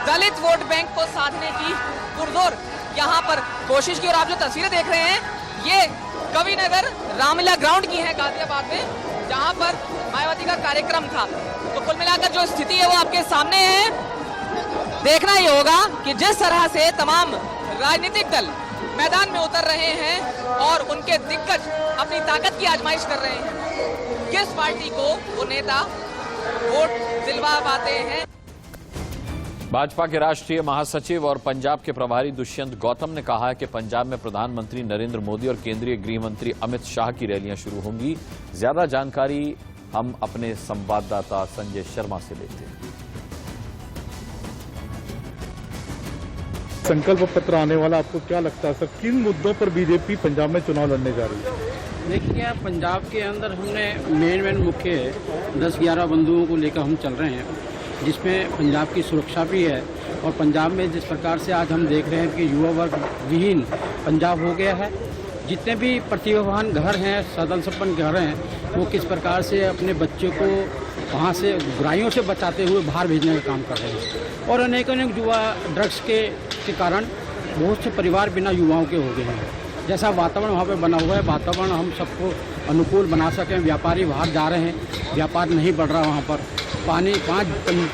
दलित वोट बैंक को साधने की पुरजोर यहाँ पर कोशिश की। और आप जो तस्वीरें देख रहे हैं ये कविनगर रामलीला ग्राउंड की है गाजियाबाद में, जहां पर मायावती का कार्यक्रम था। तो कुल मिलाकर जो स्थिति है वो आपके सामने है। देखना ही होगा कि जिस तरह से तमाम राजनीतिक दल मैदान में उतर रहे हैं और उनके दिग्गज अपनी ताकत की आजमाइश कर रहे हैं, किस पार्टी को वो नेता वोट दिलवा पाते हैं।
भाजपा के राष्ट्रीय महासचिव और पंजाब के प्रभारी दुष्यंत गौतम ने कहा है कि पंजाब में प्रधानमंत्री नरेंद्र मोदी और केंद्रीय गृह मंत्री अमित शाह की रैलियां शुरू होंगी। ज्यादा जानकारी हम अपने संवाददाता संजय शर्मा से लेते हैं।
संकल्प पत्र आने वाला, आपको क्या लगता है सर, किन मुद्दों पर बीजेपी पंजाब में चुनाव लड़ने जा रही है?
देखिए, पंजाब के अंदर हमने मेन मुख्य 10-11 बंधुओं को लेकर हम चल रहे हैं, जिसमें पंजाब की सुरक्षा भी है। और पंजाब में जिस प्रकार से आज हम देख रहे हैं कि युवा वर्ग विहीन पंजाब हो गया है, जितने भी प्रतिभावान घर हैं, सदन संपन्न घर हैं, वो किस प्रकार से अपने बच्चों को वहाँ से बुराइयों से बचाते हुए बाहर भेजने का काम कर रहे हैं। और अनेक युवा ड्रग्स के कारण बहुत से परिवार बिना युवाओं के हो गए हैं। जैसा वातावरण वहाँ पे बना हुआ है, वातावरण हम सबको अनुकूल बना सकें। व्यापारी बाहर जा रहे हैं, व्यापार नहीं बढ़ रहा वहाँ पर। पानी 5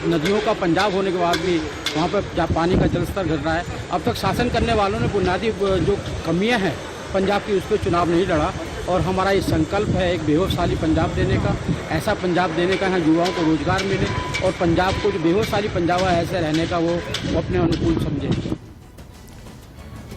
नदियों का पंजाब होने के बाद भी वहाँ पर पानी का जलस्तर घट रहा है। अब तक शासन करने वालों ने बुनियादी जो कमियाँ हैं पंजाब की, उस पर चुनाव नहीं लड़ा। और हमारा ये संकल्प है एक बेहोशाली पंजाब देने का, ऐसा पंजाब देने का यहाँ युवाओं को रोजगार मिले और पंजाब को जो बेहोशाली पंजाब है ऐसे रहने का वो अपने अनुकूल समझे।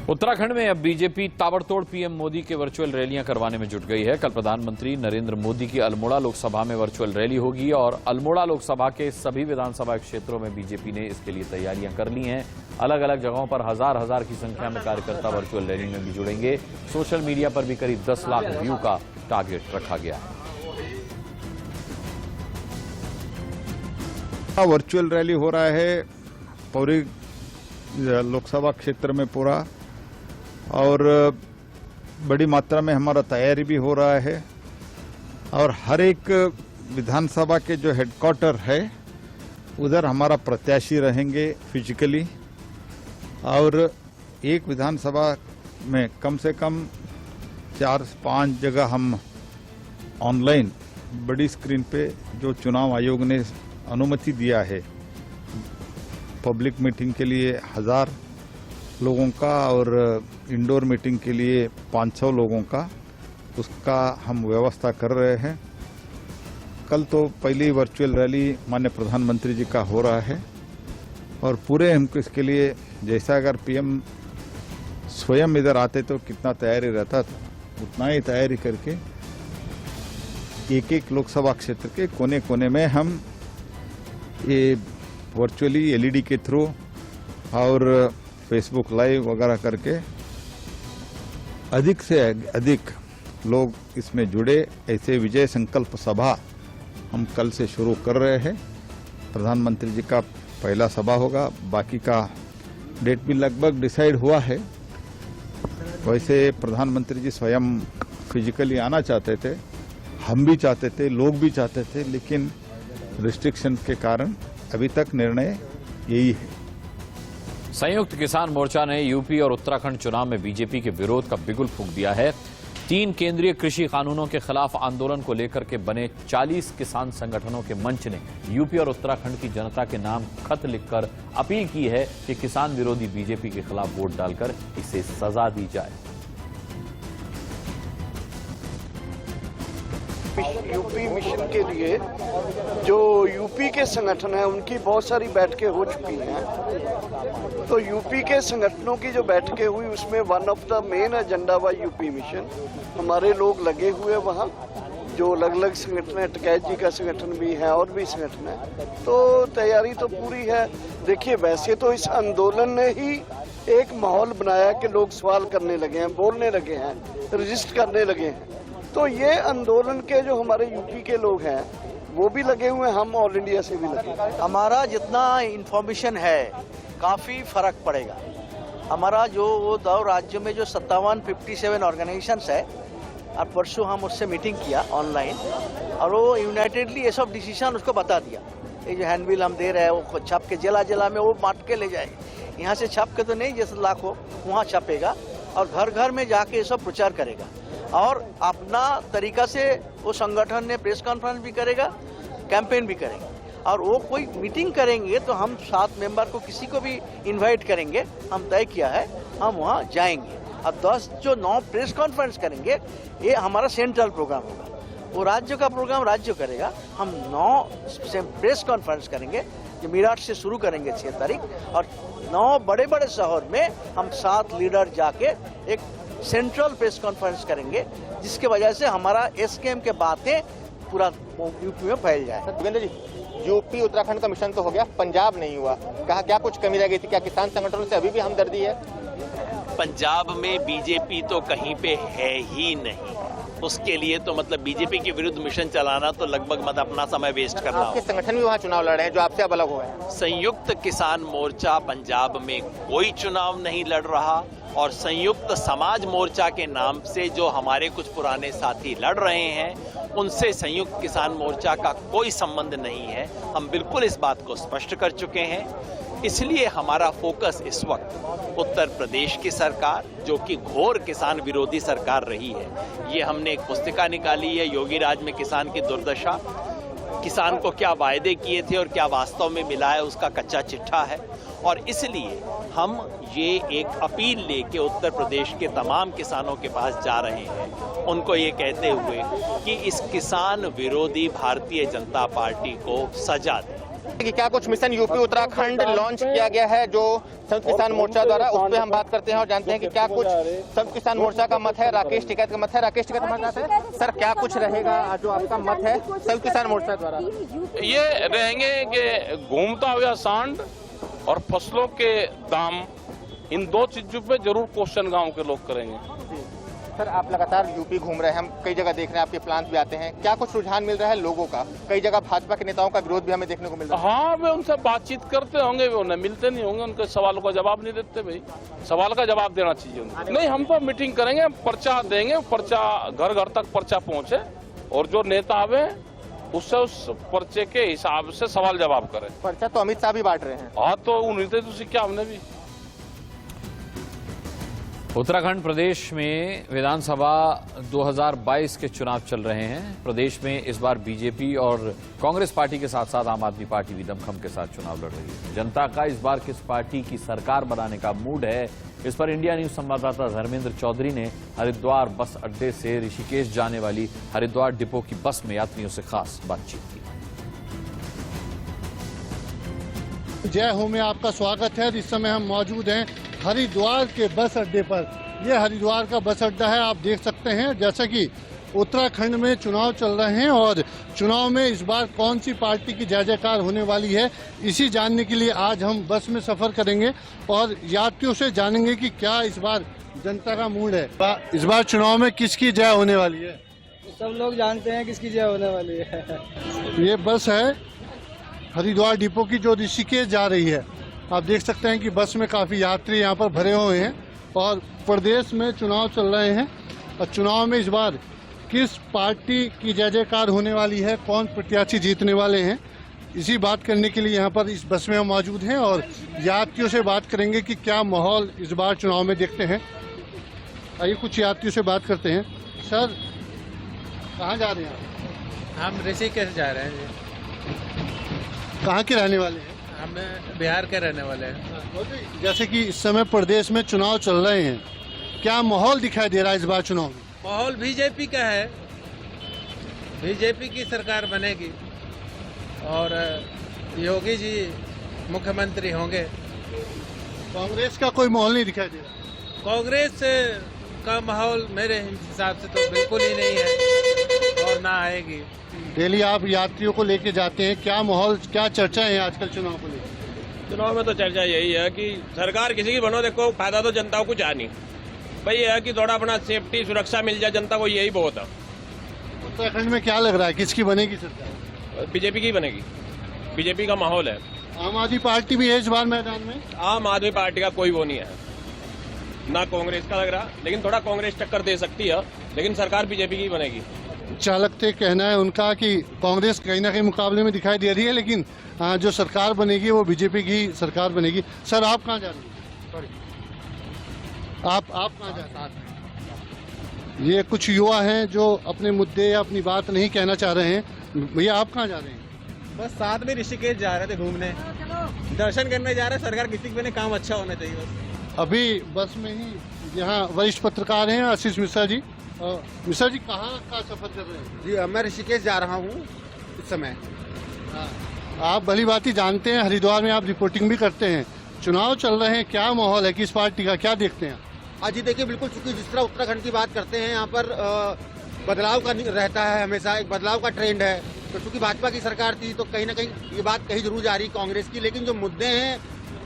उत्तराखंड में अब बीजेपी ताबड़तोड़ पीएम मोदी के वर्चुअल रैलियां करवाने में जुट गई है। कल प्रधानमंत्री नरेंद्र मोदी की अल्मोड़ा लोकसभा में वर्चुअल रैली होगी और अल्मोड़ा लोकसभा के सभी विधानसभा क्षेत्रों में बीजेपी ने इसके लिए तैयारियां कर ली हैं। अलग अलग जगहों पर हजार की संख्या में कार्यकर्ता वर्चुअल रैली में भी जुड़ेंगे। सोशल मीडिया पर भी करीब 10 लाख व्यू का टारगेट रखा गया है।
वर्चुअल रैली हो रहा है पूरी लोकसभा क्षेत्र में पूरा, और बड़ी मात्रा में हमारा तैयारी भी हो रहा है। और हर एक विधानसभा के जो हेडक्वार्टर है उधर हमारा प्रत्याशी रहेंगे फिजिकली, और एक विधानसभा में कम से कम 4-5 जगह हम ऑनलाइन बड़ी स्क्रीन पे जो चुनाव आयोग ने अनुमति दिया है पब्लिक मीटिंग के लिए 1000 लोगों का और इंडोर मीटिंग के लिए 500 लोगों का, उसका हम व्यवस्था कर रहे हैं। कल तो पहली वर्चुअल रैली माननीय प्रधानमंत्री जी का हो रहा है और पूरे हमको इसके लिए, जैसा अगर पीएम स्वयं इधर आते तो कितना तैयारी रहता था, उतना ही तैयारी करके एक लोकसभा क्षेत्र के कोने कोने में हम ये वर्चुअली एलईडी के थ्रू और फेसबुक लाइव वगैरह करके अधिक से अधिक लोग इसमें जुड़े। ऐसे विजय संकल्प सभा हम कल से शुरू कर रहे हैं। प्रधानमंत्री जी का पहला सभा होगा, बाकी का डेट भी लगभग डिसाइड हुआ है। वैसे प्रधानमंत्री जी स्वयं फिजिकली आना चाहते थे, हम भी चाहते थे, लोग भी चाहते थे, लेकिन रिस्ट्रिक्शन के कारण अभी तक निर्णय यही है।
संयुक्त किसान मोर्चा ने यूपी और उत्तराखंड चुनाव में बीजेपी के विरोध का बिगुल फूंक दिया है। 3 केंद्रीय कृषि कानूनों के खिलाफ आंदोलन को लेकर के बने 40 किसान संगठनों के मंच ने यूपी और उत्तराखंड की जनता के नाम खत लिखकर अपील की है कि किसान विरोधी बीजेपी के खिलाफ वोट डालकर इसे सजा दी जाए।
यूपी मिशन के लिए जो यूपी के संगठन हैं उनकी बहुत सारी बैठकें हो चुकी हैं। तो यूपी के संगठनों की जो बैठकें हुई उसमें one of the main agenda व यूपी मिशन। हमारे लोग लगे हुए वहाँ, जो अलग अलग संगठन है, टिकैत जी का संगठन भी है और भी संगठन है, तो तैयारी तो पूरी है। देखिए, वैसे तो इस आंदोलन ने ही एक माहौल बनाया कि लोग सवाल करने लगे हैं, बोलने लगे हैं, रजिस्ट करने लगे हैं। तो ये आंदोलन के जो हमारे यूपी के लोग हैं वो भी लगे हुए हैं, हम ऑल इंडिया से भी लगे।
हमारा जितना इंफॉर्मेशन है काफ़ी फर्क पड़ेगा। हमारा जो वो 2 राज्यों में जो 57 ऑर्गेनाइजेशंस है, और परसों हम उससे मीटिंग किया ऑनलाइन, और वो यूनाइटेडली ये सब डिसीजन उसको बता दिया। ये जो हैंडबिल हम दे रहे हैं वो छाप के जिला में वो बांट के ले जाए। यहाँ से छाप के तो नहीं, जैसे लाखों वहाँ छापेगा और घर घर में जाके ये सब प्रचार करेगा। और अपना तरीका से वो संगठन ने प्रेस कॉन्फ्रेंस भी करेगा, कैंपेन भी करेंगे, और वो कोई मीटिंग करेंगे तो हम 7 मेंबर को किसी को भी इनवाइट करेंगे, हम तय किया है, हम वहाँ जाएंगे। अब 10 जो 9 प्रेस कॉन्फ्रेंस करेंगे, ये हमारा सेंट्रल प्रोग्राम होगा। वो राज्य का प्रोग्राम राज्य करेगा। हम 9 प्रेस कॉन्फ्रेंस करेंगे, जो मेरठ से शुरू करेंगे 6 तारीख, और 9 बड़े बड़े शहर में हम 7 लीडर जाके एक सेंट्रल प्रेस कॉन्फ्रेंस करेंगे, जिसके वजह से हमारा एसकेएम के बातें पूरा यूपी में फैल जाए।
यूपी उत्तराखंड का मिशन तो हो गया, पंजाब नहीं हुआ। कहा क्या कुछ कमी रह गई थी? क्या किसान संगठनों से अभी भी हमदर्दी है?
पंजाब में बीजेपी तो कहीं पे है ही नहीं, उसके लिए तो मतलब बीजेपी के विरुद्ध मिशन चलाना तो लगभग मत अपना समय वेस्ट करना।
आपके संगठन भी वहाँ चुनाव लड़ रहे हैं जो आपसे अब अलग हो गए।
संयुक्त किसान मोर्चा पंजाब में कोई चुनाव नहीं लड़ रहा और संयुक्त समाज मोर्चा के नाम से जो हमारे कुछ पुराने साथी लड़ रहे हैं उनसे संयुक्त किसान मोर्चा का कोई संबंध नहीं है। हम बिल्कुल इस बात को स्पष्ट कर चुके हैं। इसलिए हमारा फोकस इस वक्त उत्तर प्रदेश की सरकार, जो कि घोर किसान विरोधी सरकार रही है, ये हमने एक पुस्तिका निकाली है योगी राज में किसान की दुर्दशा, किसान को क्या वायदे किए थे और क्या वास्तव में मिला है उसका कच्चा चिट्ठा है। और इसलिए हम ये एक अपील लेके उत्तर प्रदेश के तमाम किसानों के पास जा रहे हैं, उनको ये कहते हुए कि इस किसान विरोधी भारतीय जनता पार्टी को सजा दें।
कि क्या कुछ मिशन यूपी उत्तराखंड लॉन्च किया गया है जो संयुक्त किसान मोर्चा द्वारा, उस पर हम बात करते हैं और जानते हैं कि क्या कुछ संयुक्त किसान मोर्चा का मत है, राकेश टिकैत का मत है। राकेश टिकैत हमारे साथ है। सर, क्या कुछ रहेगा जो आपका मत है संयुक्त किसान मोर्चा द्वारा?
ये रहेंगे कि घूमता हुआ सांड और फसलों के दाम, इन दो चीजों पे जरूर क्वेश्चन गांव के लोग करेंगे।
सर, आप लगातार यूपी घूम रहे हैं, हम कई जगह देख रहे हैं, आपके प्लांट भी आते हैं, क्या कुछ रुझान मिल रहा है लोगों का? कई जगह भाजपा के नेताओं का विरोध भी हमें देखने को मिल रहा है।
हाँ, वे उनसे बातचीत करते होंगे, वे उन्हें मिलते नहीं होंगे, उनके सवालों का जवाब नहीं देते। भाई, सवाल का जवाब देना चाहिए उन्हें। नहीं, हम तो मीटिंग करेंगे, पर्चा देंगे, पर्चा घर घर तक पर्चा पहुंचे और जो नेता आवे उससे उस पर्चे के हिसाब से सवाल जवाब करें।
पर्चा तो अमित शाह भी बांट रहे हैं।
हाँ, तो उन्हीं से क्या हमने भी।
उत्तराखंड प्रदेश में विधानसभा 2022 के चुनाव चल रहे हैं। प्रदेश में इस बार बीजेपी और कांग्रेस पार्टी के साथ साथ आम आदमी पार्टी भी दमखम के साथ चुनाव लड़ रही है। जनता का इस बार किस पार्टी की सरकार बनाने का मूड है, इस पर इंडिया न्यूज संवाददाता धर्मेंद्र चौधरी ने हरिद्वार बस अड्डे से ऋषिकेश जाने वाली हरिद्वार डिपो की बस में यात्रियों से खास बातचीत की।
जय हो में आपका स्वागत है। इस समय हम मौजूद हैं हरिद्वार के बस अड्डे पर। यह हरिद्वार का बस अड्डा है। आप देख सकते हैं जैसा कि उत्तराखंड में चुनाव चल रहे हैं और चुनाव में इस बार कौन सी पार्टी की जय जयकार होने वाली है, इसी जानने के लिए आज हम बस में सफर करेंगे और यात्रियों से जानेंगे कि क्या इस बार जनता का मूड है। इस बार चुनाव में किसकी जय होने वाली है?
सब लोग जानते हैं किसकी जय होने वाली है।
ये बस है हरिद्वार डिपो की जो ऋषिकेश जा रही है। आप देख सकते हैं कि बस में काफ़ी यात्री यहाँ पर भरे हुए हैं और प्रदेश में चुनाव चल रहे हैं और चुनाव में इस बार किस पार्टी की जय जयकार होने वाली है, कौन प्रत्याशी जीतने वाले हैं, इसी बात करने के लिए यहाँ पर इस बस में हम मौजूद हैं और यात्रियों से बात करेंगे कि क्या माहौल इस बार चुनाव में देखते हैं। आइए कुछ यात्रियों से बात करते हैं। सर, कहाँ जा रहे हैं?
हम ऋषिकेश जा रहे हैं।
कहाँ के रहने वाले हैं?
हम बिहार के रहने वाले हैं।
जैसे कि इस समय प्रदेश में चुनाव चल रहे हैं, क्या माहौल दिखाई दे रहा है इस बार चुनाव में?
माहौल बीजेपी का है, बीजेपी की सरकार बनेगी और योगी जी मुख्यमंत्री होंगे।
कांग्रेस का कोई माहौल नहीं दिखाई दे रहा?
कांग्रेस का माहौल मेरे हिसाब से तो बिल्कुल ही नहीं है और ना आएगी।
डेली आप यात्रियों को लेके जाते हैं, क्या माहौल, क्या चर्चा है आजकल चुनाव को लेकर?
चुनाव में तो चर्चा यही है कि सरकार किसी की बनो, देखो फायदा तो जनता को कुछ आ नहीं। भाई ये है कि थोड़ा अपना सेफ्टी सुरक्षा मिल जाए जनता को, यही बहुत है।
उत्तराखंड में क्या लग रहा है, किसकी बनेगी सरकार?
बीजेपी की बनेगी, बीजेपी का माहौल है।
आम आदमी पार्टी भी है इस बार मैदान में?
आम आदमी पार्टी का कोई वो नहीं है, ना कांग्रेस का लग रहा, लेकिन थोड़ा कांग्रेस टक्कर दे सकती है, लेकिन सरकार बीजेपी की बनेगी।
चालक थे कहना है उनका कि कांग्रेस कहीं ना कहीं मुकाबले में दिखाई दे रही है, लेकिन जो सरकार बनेगी वो बीजेपी की सरकार बनेगी। सर, आप कहाँ जा रहे हैं? आप कहाँ जा रहे हैं? ये कुछ युवा हैं जो अपने मुद्दे या अपनी बात नहीं कहना चाह रहे हैं। भैया, आप कहाँ जा रहे हैं?
बस साथ में ऋषिकेश जा रहे थे घूमने, दर्शन करने जा रहे हैं। सरकार किसी के काम अच्छा होना चाहिए बस।
अभी बस में ही यहाँ वरिष्ठ पत्रकार हैं आशीष मिश्रा जी। मिश्रा जी, कहाँ का सफर कर रहे हैं?
जी, मैं ऋषिकेश जा रहा हूँ इस समय।
आप भली बात ही जानते हैं, हरिद्वार में आप रिपोर्टिंग भी करते हैं, चुनाव चल रहे हैं, क्या माहौल है, किस पार्टी का, क्या देखते हैं?
आज ही देखिए, बिल्कुल चूंकि जिस तरह उत्तराखंड की बात करते हैं, यहाँ पर बदलाव का रहता है, हमेशा एक बदलाव का ट्रेंड है।
तो चूंकि भाजपा की सरकार थी तो कहीं ना कहीं ये बात कही जरूर जा रही कांग्रेस की, लेकिन जो मुद्दे हैं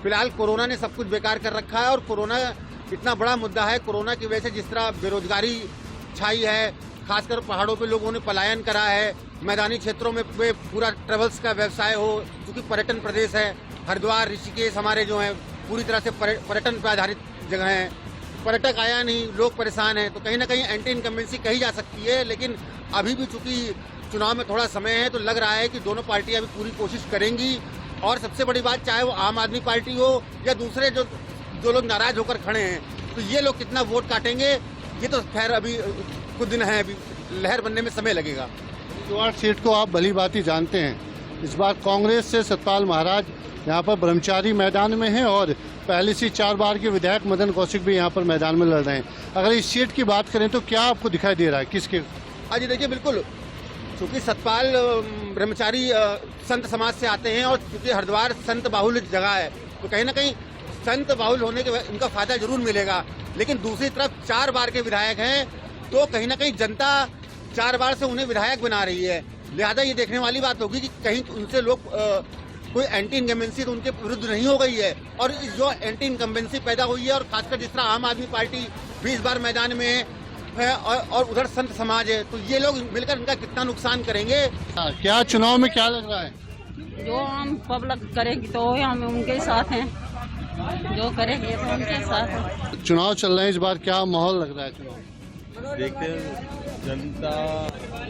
फिलहाल कोरोना ने सब कुछ बेकार कर रखा है और कोरोना इतना बड़ा मुद्दा है। कोरोना की वजह से जिस तरह बेरोजगारी छाई है, खासकर पहाड़ों पे लोगों ने पलायन करा है, मैदानी क्षेत्रों में पूरा ट्रेवल्स का व्यवसाय हो, क्योंकि पर्यटन प्रदेश है, हरिद्वार ऋषिकेश हमारे जो है पूरी तरह से पर्यटन पर आधारित जगह है, पर्यटक आया नहीं, लोग परेशान हैं, तो कहीं ना कहीं एंटी इनकम्बेंसी कही जा सकती है। लेकिन अभी भी चूंकि चुनाव में थोड़ा समय है तो लग रहा है कि दोनों पार्टियां भी पूरी कोशिश करेंगी। और सबसे बड़ी बात, चाहे वो आम आदमी पार्टी हो या दूसरे जो लोग नाराज होकर खड़े हैं, तो ये लोग कितना वोट काटेंगे ये तो खैर अभी कुछ दिन है, अभी लहर बनने में समय लगेगा।
हरिद्वार सीट को आप भली भांति जानते हैं, इस बार कांग्रेस से सतपाल महाराज यहाँ पर ब्रह्मचारी मैदान में हैं और पहले से 4 बार के विधायक मदन कौशिक भी यहाँ पर मैदान में लड़ रहे हैं। अगर इस सीट की बात करें तो क्या आपको दिखाई दे रहा है किसके?
अजी देखिए, बिल्कुल चूंकि सतपाल ब्रह्मचारी संत समाज से आते हैं और चूंकि हरिद्वार संत बाहुल्य जगह है, तो कहीं ना कहीं संत बाहुल होने के इनका फायदा जरूर मिलेगा। लेकिन दूसरी तरफ 4 बार के विधायक हैं, तो कहीं ना कहीं जनता 4 बार से उन्हें विधायक बना रही है। लिहाजा ये देखने वाली बात होगी कि कहीं उनसे लोग कोई एंटी इनकम्बेंसी तो उनके विरुद्ध नहीं हो गई है, और जो एंटी इनकम्बेंसी पैदा हुई है, और खासकर जिस तरह आम आदमी पार्टी 20 बार मैदान में है और उधर संत समाज है, तो ये लोग मिलकर इनका कितना नुकसान करेंगे।
क्या चुनाव में क्या लग रहा है?
जो हम पब्लिक करेगी तो हम उनके साथ हैं, जो करेगी तो उनके साथ हैं।
चुनाव चल रहे हैं, इस बार क्या माहौल लग रहा है चुनाव?
देखते हैं, जनता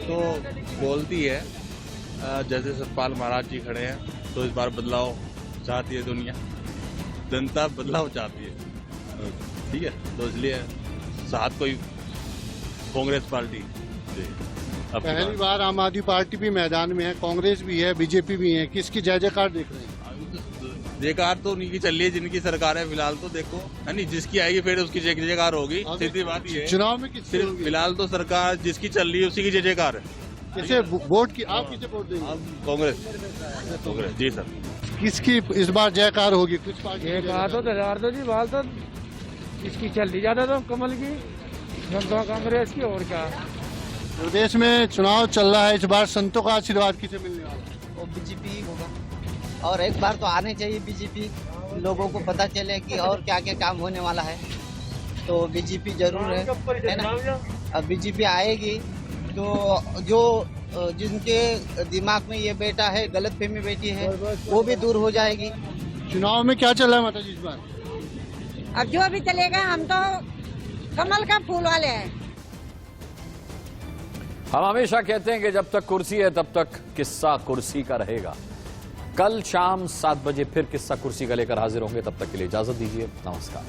तो बोलती है, जैसे सतपाल महाराज जी खड़े हैं तो इस बार बदलाव चाहती है दुनिया, जनता बदलाव चाहती है, ठीक है, तो इसलिए साथ कोई कांग्रेस पार्टी।
पहली बार आम आदमी पार्टी भी मैदान में है, कांग्रेस भी है, बीजेपी भी है, किसकी जय जयकार देख रहे हैं?
जयकार तो उन्हीं की चल रही है जिनकी सरकार है फिलहाल, तो देखो है नहीं, जिसकी आएगी फिर उसकी जय जयकार होगी, सीधी बात ये है।
चुनाव में किसकी होगी?
फिलहाल तो सरकार जिसकी चल रही है उसी की जय जयकार है।
किसे वोट की, आप किसे वोट देंगे?
कांग्रेस जी सर।
किसकी इस बार जयकार होगी? कुछ पार्टी
जयकार तो दिलदार तो जी, बाल तो इसकी चल रही ज्यादा तो कमल की, जनता कांग्रेस की, और क्या।
प्रदेश में चुनाव चल रहा है, इस बार संतों का आशीर्वाद किसे मिलने वाला है?
वो बीजेपी होगा, और एक बार तो आने चाहिए बीजेपी, लोगों को पता चले कि और क्या क्या काम होने वाला है, तो बीजेपी जरूर है ना। अब बीजेपी आएगी तो जो जिनके दिमाग में ये बेटा है, गलतफहमी बैठी है, वो भी दूर हो जाएगी।
चुनाव में क्या चल रहा है माता जी इस बार?
अब जो भी चलेगा, हम तो कमल का फूल वाले हैं।
हम हमेशा कहते हैं कि जब तक कुर्सी है तब तक किस्सा कुर्सी का रहेगा। कल शाम 7 बजे फिर किस्सा कुर्सी का लेकर हाजिर होंगे, तब तक के लिए इजाजत दीजिए, नमस्कार।